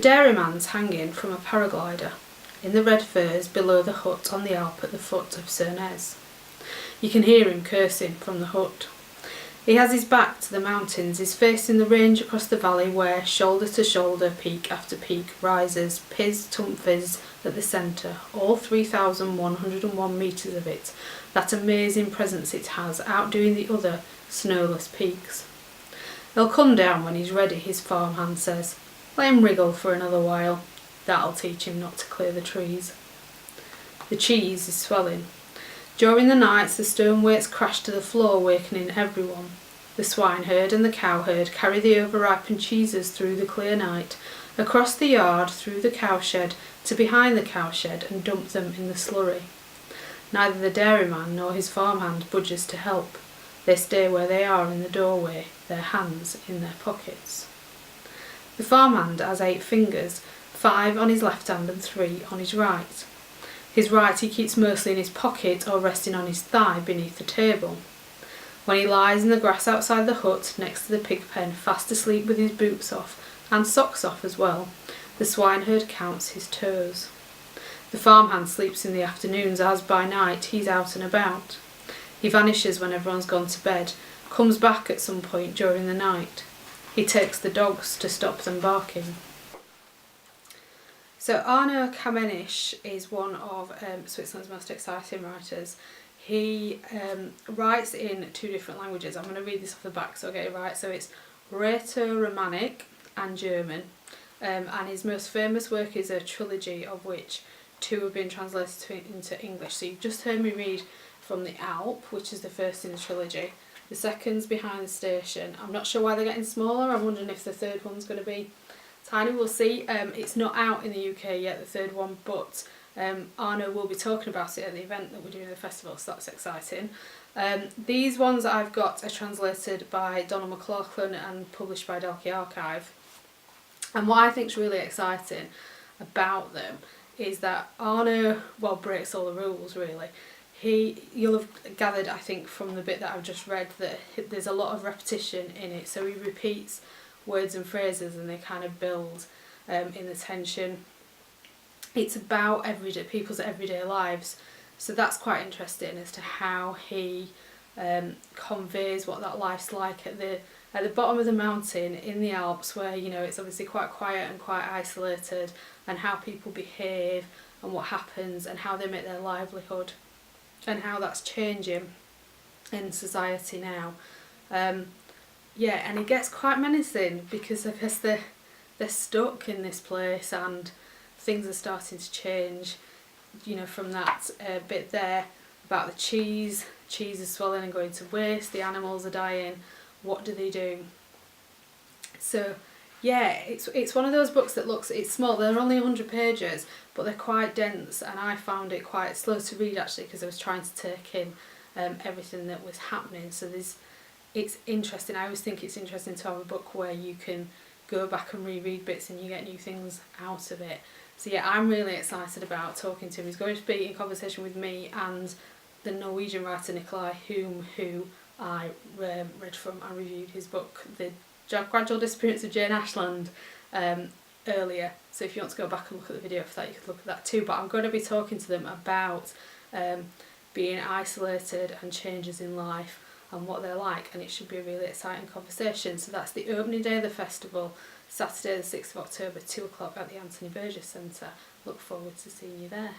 The dairyman's hanging from a paraglider in the red firs below the hut on the Alp at the foot of Cernez. You can hear him cursing from the hut. He has his back to the mountains, is facing the range across the valley where, shoulder to shoulder, peak after peak, rises Piz Tumfiz at the centre, all 3,101 metres of it, that amazing presence it has, outdoing the other snowless peaks. He'll come down when he's ready, his farmhand says. Let him wriggle for another while. That'll teach him not to clear the trees. The cheese is swelling. During the nights the stone weights crash to the floor, awakening everyone. The swineherd and the cowherd carry the overripened cheeses through the clear night, across the yard, through the cowshed, to behind the cowshed, and dump them in the slurry. Neither the dairyman nor his farmhand budges to help. They stay where they are in the doorway, their hands in their pockets. The farmhand has 8 fingers, 5 on his left hand and 3 on his right. His right he keeps mostly in his pocket or resting on his thigh beneath the table. When he lies in the grass outside the hut, next to the pig pen, fast asleep with his boots off, and socks off as well, the swineherd counts his toes. The farmhand sleeps in the afternoons as, by night, he's out and about. He vanishes when everyone's gone to bed, comes back at some point during the night. He takes the dogs to stop them barking. So Arno Camenisch is one of Switzerland's most exciting writers. He writes in 2 different languages. I'm going to read this off the back so I get it right. So it's Rhaeto-Romanic and German. And his most famous work is a trilogy of which 2 have been translated into English. So you've just heard me read from the Alp, which is the first in the trilogy. The second's Behind the Station. I'm not sure why they're getting smaller. I'm wondering if the third one's going to be tiny. We'll see. It's not out in the UK yet, the third one, but Arno will be talking about it at the event that we're doing at the festival, so that's exciting. These ones I've got are translated by Donal McLaughlin and published by Dalkey Archive. And what I think is really exciting about them is that Arno, well, breaks all the rules really. You'll have gathered, I think, from the bit that I've just read that there's a lot of repetition in it, so he repeats words and phrases and they kind of build in the tension. It's about people's everyday lives, so that's quite interesting as to how he conveys what that life's like at the bottom of the mountain in the Alps, where it's obviously quite quiet and quite isolated, and how people behave and what happens and how they make their livelihood and how that's changing in society now. Yeah, and it gets quite menacing because I guess they're stuck in this place and things are starting to change. From that bit there about the cheese is swelling and going to waste, the animals are dying, what do they do? So yeah, it's one of those books that it's small, they're only 100 pages, but they're quite dense, and I found it quite slow to read actually because I was trying to take in everything that was happening. So it's interesting. I always think it's interesting to have a book where you can go back and reread bits and you get new things out of it. So yeah, I'm really excited about talking to him. He's going to be in conversation with me and the Norwegian writer Nikolai Hume, who I read from. I reviewed his book, The Gradual Disappearance of Jane Ashland, earlier. So if you want to go back and look at the video for that, you could look at that too. But I'm going to be talking to them about being isolated and changes in life and what they're like, and it should be a really exciting conversation. So that's the opening day of the festival, Saturday the 6th of October, 2 o'clock at the Anthony Burgess Centre. Look forward to seeing you there.